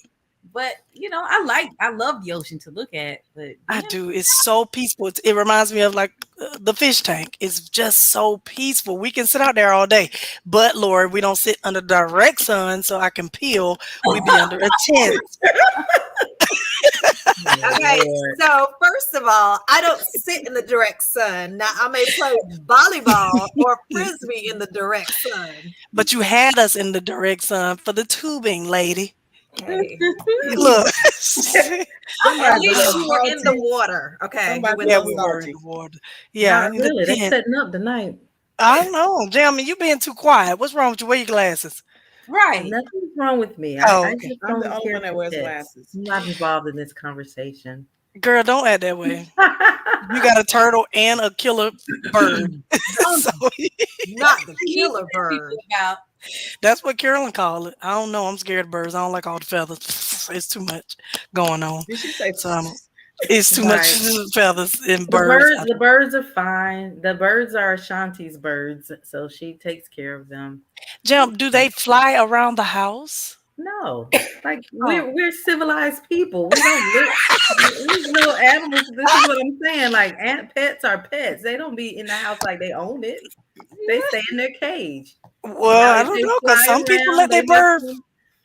but I love the ocean to look at, but I do. It's so peaceful. It reminds me of like the fish tank. It's just so peaceful. We can sit out there all day, but Lord, we don't sit under direct sun, so I can peel. We be under a tent. okay. Lord. So first of all, I don't sit in the direct sun. Now I may play volleyball or frisbee in the direct sun. But you had us in the direct sun for the tubing, lady. Okay. Look. At Somebody's a least little you were in the salty. water. Okay. You Somebody's were a in Yeah, the little we water. were in salty. the water. Yeah, I Not need a really. They tent. setting up tonight. I know. Jamie, you being too quiet. What's wrong with you? Wear your glasses. right. Nothing's wrong with me. Oh, I okay. just I'm the don't only care one that for wears pets. glasses. I'm not involved in this conversation. Girl, don't act that way. You got a turtle and a killer bird. So Not the You killer bird. about that's what Carolyn called it. I don't know. I'm scared of birds. I don't like all the feathers. It's too much going on. Did she say? So it's too much Right. feathers and The birds. birds are fine. The birds are Ashanti's birds, so she takes care of them. Jump, do they fly around the house? No, like Oh. we're civilized people. We don't live. There's no animals. This is what I'm saying. Like pets are pets. They don't be in the house like they own it. They stay in their cage. Well, Now, I if don't they know because fly some people around, let their bird.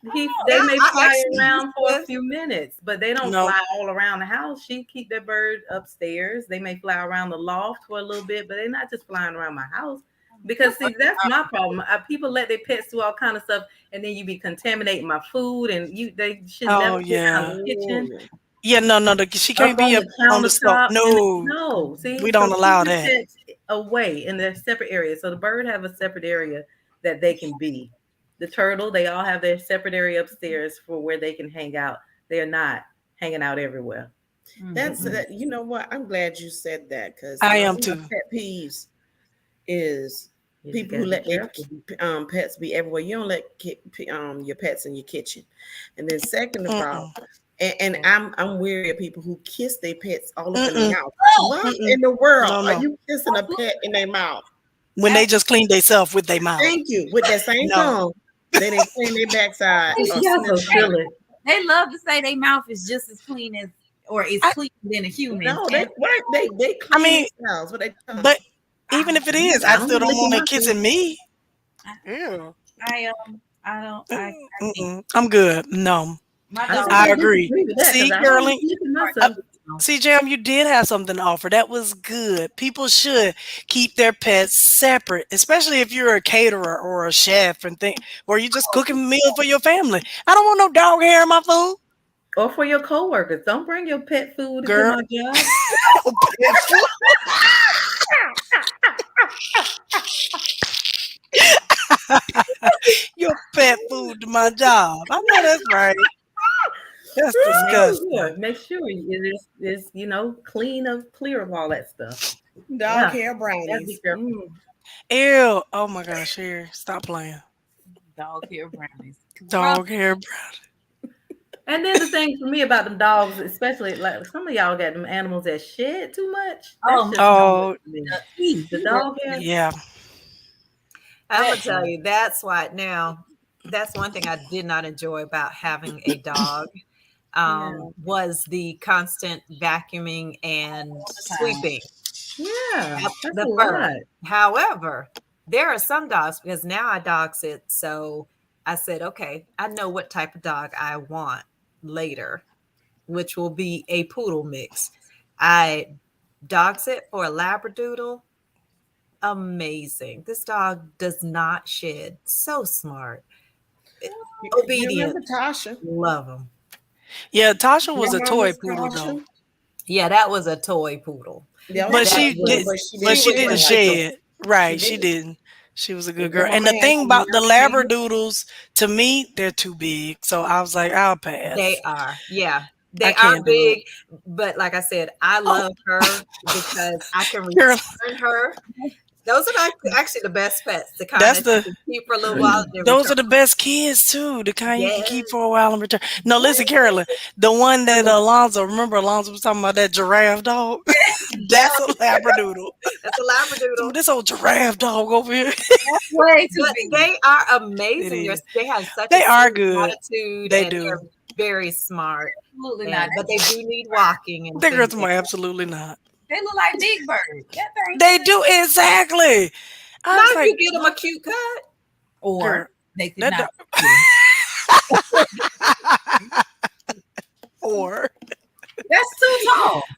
they Yeah, may I fly actually around for a used to- few minutes, but they don't No. fly all around the house. She keep their bird upstairs. They may fly around the loft for a little bit, but they're not just flying around my house. Because see, that's my problem. People let their pets do all kind of stuff, and then you be contaminating my food, and they should never Oh be in our yeah. kitchen, Oh, Yeah, no, no, she up can't be on up the on the stove. countertop. And No, no, we see, so don't keep allow your that. pets away in their separate areas. So the bird have a separate area that they can be. The turtle, they all have their separate area upstairs for where they can hang out. They are not hanging out everywhere. that's Mhm. that. You know what? I'm glad you said that because I one am of my too. pet peeves is You just people who gotta be let their careful. pets be everywhere. You don't let your pets in your kitchen. And then second of all, Mm-mm. and I'm weary of people who kiss their pets all up in their Mm-mm. mouth. Oh, Why Mm-mm. in the world No, are no. you kissing a pet in their mouth? When they just clean themselves with their mouth. Thank you. With that same No. tongue, they didn't clean their backside or Y'all sniff so somebody. silly. they love to say their mouth is just as clean as, or is I, cleaner than a human. No, they And right. They I clean mean, themselves with their tongue. but even if it is, I I don't still be don't licking want my it food. kissing me. I, Ew. I don't, I can't. I'm good. No, My I dog think I I is agree. disagree with that because See, I don't Carolyn, be licking hard uh, myself. to, see, Jam, you did have something to offer. That was good. People should keep their pets separate, especially if you're a caterer or a chef and think, or you just cooking a meal for your family. I don't want no dog hair in my food, Or for your coworkers. Don't bring your pet food to girl. my job. No pet food. Your pet food to my job. I know that's right. That's Make disgusting. sure, it is clear of all that stuff. Dog Yeah, hair gotta be brownies. careful. Ew. Oh my gosh, here. Stop playing. dog hair brownies. Gross. Dog hair. And then the thing for me about them dogs, especially like some of y'all got them animals that shed too much. That's Oh, just too much Oh, for me. The you were dog hair. yeah. I'm that. gonna tell you that's why now that's one thing I did not enjoy about having a dog Yeah, was the constant vacuuming and All the time. sweeping yeah, up that's a the fur. lot. However, there are some dogs because now I dog sit, so I said, okay, I know what type of dog I want later, which will be a poodle mix. I dog sit for a labradoodle. Amazing. This dog does not shed. So smart. You Obedient. remember Tasha? Love him. Yeah, Tasha was Your a toy mama's poodle though. Tasha? Yeah, that was a toy poodle. Yeah, But okay. That she Yeah, did was, but she but she didn't she was didn't shed like official. shed. she Right, she didn't. didn't. She was a good And your girl. And mama the had thing some about the nasty hair. Labradoodles, to me, they're too big. So I was like, I'll They pass. are. Yeah. I They are can't do it. big, but like I said, I Oh, love her because I can girl, return her. Those are actually the best pets, the kind that's that you the can keep for a little while and then those return. are the best kids too. The kind you can keep Yes. for a while and return. No, listen, Carolyn, the one that Alonzo, remember Alonzo was talking about that giraffe dog? Yeah, That's a Labradoodle. that's a Labradoodle. This old giraffe dog over here. That's way too But big. they are It amazing. is. They have such a They are sweet good. attitude They and do. they're very smart. Absolutely not. And but they do need walking and They things girls like are that. absolutely not. They look like Big Bird. That thing. They do exactly. I Not was if like, you get them a cute cut. girl, Or they could that not. dog. Or That's too tall.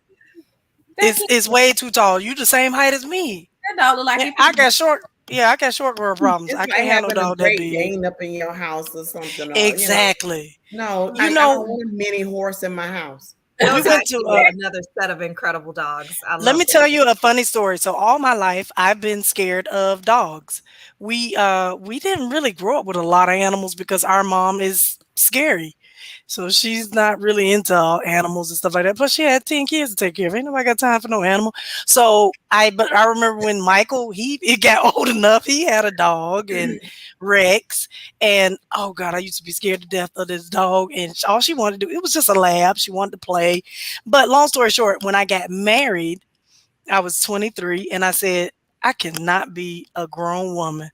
That, it's way too tall. You the same height as me. that dog look like And he I finna got short. Yeah, I got short girl problems. It's I like can't have no having a dog that Great big. Dane up in your house or something. Or Exactly. no, You I don't know, want a mini horse in my house. we Those are went to actually another set of incredible dogs. I let love me them. tell you a funny story. So all my life I've been scared of dogs. We didn't really grow up with a lot of animals because our mom is scary. So she's not really into all animals and stuff like that. Plus she had 10 kids to take care of. Ain't nobody got time for no animal. But I remember when Michael he got old enough, he had a dog and Rex. And oh God, I used to be scared to death of this dog. And all she wanted to do, it was just a lab. She wanted to play. But long story short, when I got married, I was 23 and I said, I cannot be a grown woman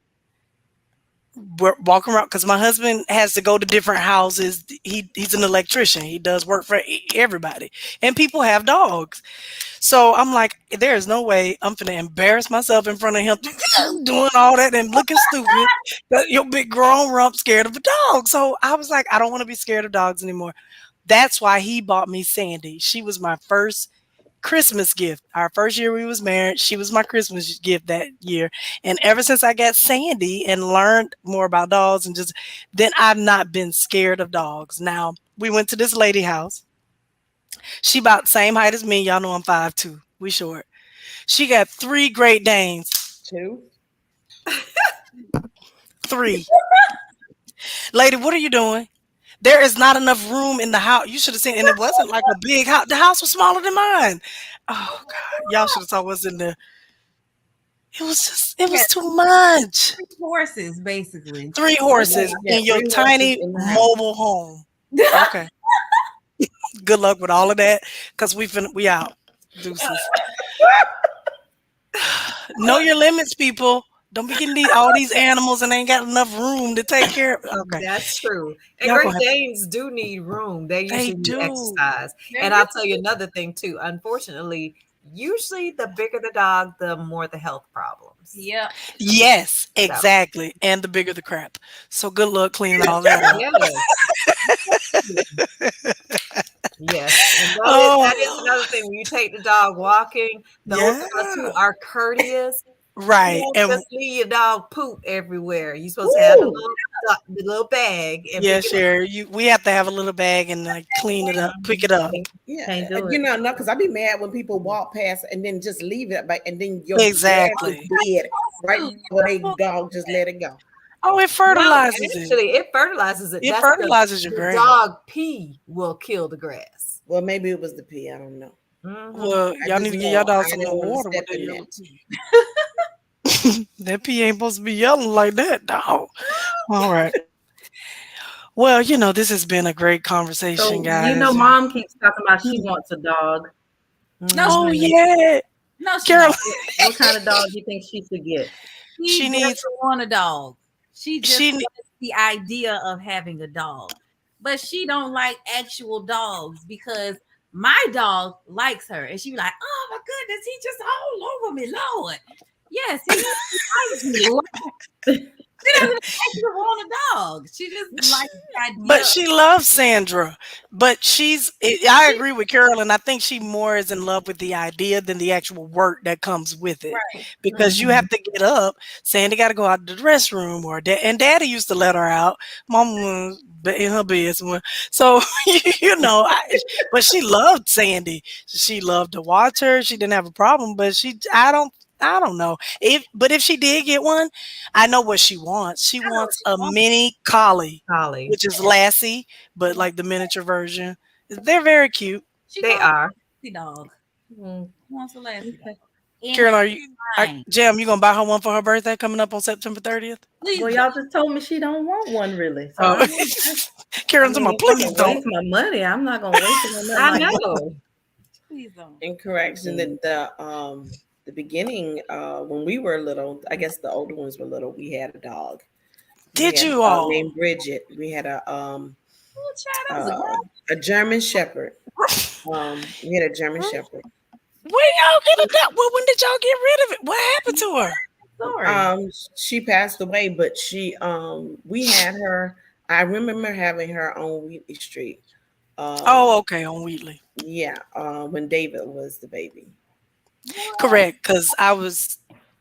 walking around because my husband has to go to different houses. He's an electrician. He does work for everybody, and people have dogs. So I'm like, there is no way I'm gonna embarrass myself in front of him doing all that and looking stupid. Your big grown rump scared of a dog. So I was like, I don't want to be scared of dogs anymore. That's why he bought me Sandy. She was my first Christmas gift. Our first year we was married, she was my Christmas gift that year. And ever since I got Sandy and learned more about dogs and just then I've not been scared of dogs. Now, we went to this lady house. She about the same height as me. Y'all know I'm 5'2". We short. She got 3 Great Danes. Two. 3. Lady, what are you doing? There is not enough room in the house. You should have seen, and it wasn't like a big house. The house was smaller than mine. Oh God, y'all should have saw what's in there. It Yeah, was too much. 3 horses, basically. 3 Yeah, horses yeah, in your 3 horses tiny in the house. mobile home. Okay. Good luck with all of that, cause we out. Deuces. Know your limits, people. Don't be getting all these animals and ain't got enough room to take care of. Okay, That's true. And y'all Great gonna have. Danes do need room. They They usually need do. exercise. And I'll tell you another thing too. Unfortunately, usually the bigger the dog, the more the health problems. Yeah. Yes, So, exactly. And the bigger the crap. So good luck cleaning all that up. yes. Yes. And that is Oh, another thing. When you take the dog walking, those of us who yeah. are courteous, you Right. don't And just leave your dog poop everywhere. You're supposed to have Woo! the little bag and yeah, pick it up. sure. We have to have a little bag and like clean it up, pick it up. Yeah, Can't do you it. know, no, because I be mad when people walk past and then just leave it, and then your grass is Exactly. dead right where they dog just let it go. Oh, it No, fertilizes it. actually, it fertilizes it. It That's fertilizes your the grass. dog pee will kill the grass. Well, maybe it was the pee. I don't know. Mhm. Well, I y'all just need to give y'all know dogs I some didn't more want to water with step that in yellow that. pee. That pee ain't supposed to be yelling like that, dog. All right. Well, this has been a great conversation, So guys. mom keeps talking about she wants a dog. No, Oh Mhm. yeah, no, she Carol. don't. What kind of dog do you think she should get? She She doesn't needs. want a dog. She just She. likes the idea of having a dog. But she don't like actual dogs because my dog likes her. And she be like, oh my goodness, he just all over me, Lord. Yes, he likes you. She doesn't actually want a dog. She just likes the But idea. she loves Sandra. But I agree with Carol, and I think she more is in love with the idea than the actual work that comes with it. Right. Because you have to get up. Sandy got to go out to the restroom, and Daddy used to let her out. Mom was in her bed somewhere. So but she loved Sandy. She loved to watch her. She didn't have a problem, but I don't know. But if she did get one, I know what she wants. She I know what wants she a wants. mini collie, Collie. which is Lassie, but like the miniature version. They're very cute. She They wants a are. lassie dog. Mhm. She wants a lassie dog. And Carol, that's fine. Jam, you gonna buy her one for her birthday coming up on September 30th? Please Well, don't. y'all just told me she don't want one really. So Oh, I Carol's talking mean, about, if I'm please gonna don't. waste my money, I'm not gonna waste it on nothing I like that. know. Please don't. In correction, that the beginning, when we were little, I guess the older ones were little. We had a dog. We Did had a you dog all? named Bridget. We had Oh, child, that was a girl a German Shepherd. We had a German Shepherd. When y'all get a dog? Well, when did y'all get rid of it? What happened to her? story. She passed away, but we had her. I remember having her on Wheatley Street. Oh, okay, on Wheatley. Yeah, when David was the baby. Correct, because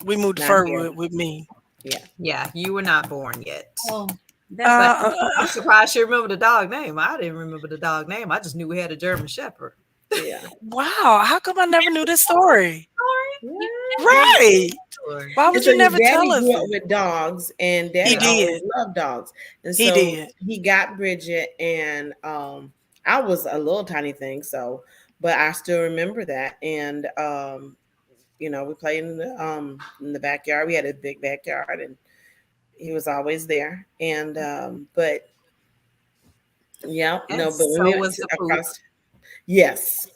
we moved to Not here. Fernwood with me. Yeah. Yeah, you were not born yet. Oh, But that's I'm surprised she remembered the dog name. I didn't remember the dog name. I just knew we had a German Shepherd. Yeah. Wow, how come I never knew this story? story. What? Right. Sure. Why And would so you your never tell daddy us grew up that? with dogs, and He daddy always did. loved dogs. And He so did. he got Bridget, and I was a little tiny thing, but I still remember that. And we played in the backyard. We had a big backyard, and he was always there. And but yeah, And no, but when so we went was the poop. across, yes,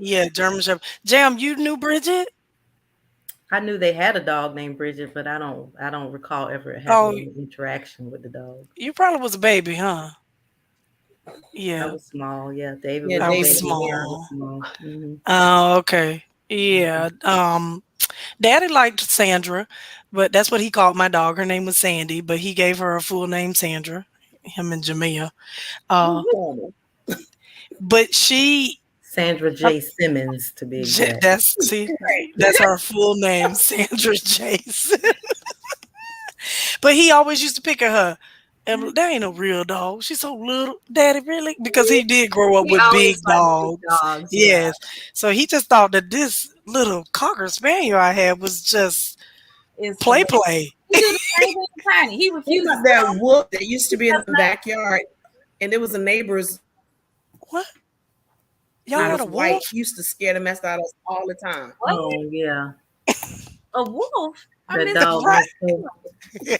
Yeah, German Shepherd. Jam, you knew Bridget? I knew they had a dog named Bridget, but I don't recall ever having Oh, any interaction with the dog. you probably was a baby, huh? I Yeah, was small. Yeah, David yeah, was I a was David was baby. I young. was small. small. Hmm. Oh, okay. Hmm. Yeah. Daddy liked Sandra, but that's what he called my dog. Her name was Sandy, but he gave her a full name, Sandra. Him and Jamia. How Uh, normal. but she Sandra J. Simmons, to be exact. That's her full name, Sandra Jason. But he always used to pick at her. And that ain't no real dog. She's so little. Daddy, really? Because he did grow up He with big always liked big dogs. dogs. Yes. So he just thought that this little Cocker Spaniel I had was just play. He do the same thing with Tiny. He What refuses. about that wolf that used to be in the backyard, and it was a neighbor's. What? Y'all It had was a white. wolf? Used to scare the mess out of us all the time. What? Oh yeah, A wolf? that dog. Right. He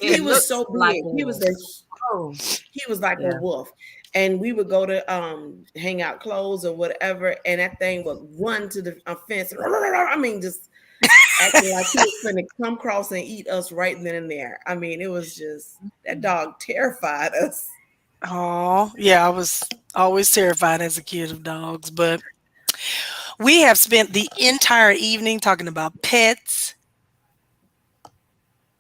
It was looks so like big. a He was wolf. he was like Yeah. a wolf. And we would go to hang out clothes or whatever, and that thing would run to the fence. I mean, just acting like he was going to come across and eat us right then and there. I mean, it was just that dog terrified us. Oh, yeah, I was always terrified as a kid of dogs, but we have spent the entire evening talking about pets,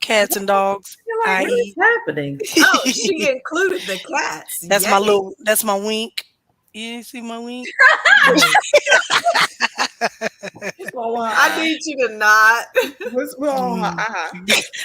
cats and dogs, You're like, what is i.e. happening? Oh, she included the cats. That's Yay. that's my wink. You see my wink? I need you to not.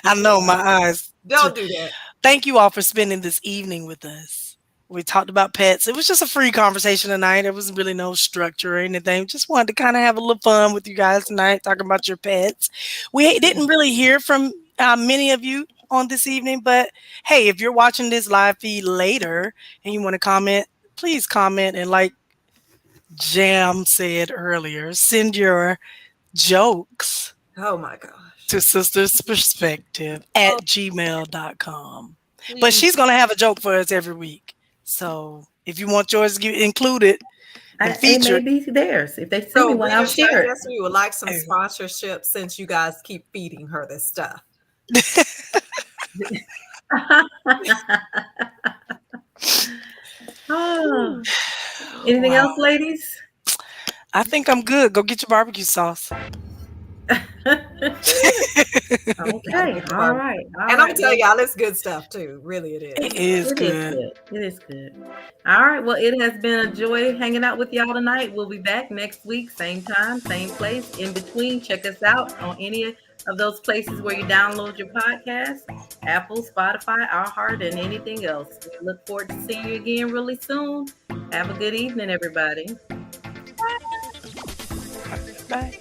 I know my eyes. Don't do that. Thank you all for spending this evening with us. We talked about pets. It was just a free conversation tonight. There was really no structure or anything. Just wanted to kind of have a little fun with you guys tonight, talking about your pets. We didn't really hear from many of you on this evening, but hey, if you're watching this live feed later and you want to comment, please comment. And like Jam said earlier, send your jokes Oh my gosh. to sistersperspective@gmail.com. But Please. she's going to have a joke for us every week. So if you want yours included and It featured, may be theirs. If they send So me one, I'll I share it. guess we would like some sponsorship since you guys keep feeding her this stuff. Oh. Anything else, ladies? I think I'm good. Go get your barbecue sauce. Okay. All right. And I'm gonna tell y'all, it's good stuff too. Really, it is. It is good. It is good. All right. Well, it has been a joy hanging out with y'all tonight. We'll be back next week, same time, same place. In between, check us out on any of those places where you download your podcast: Apple, Spotify, iHeart, and anything else. We look forward to seeing you again really soon. Have a good evening, everybody. Bye.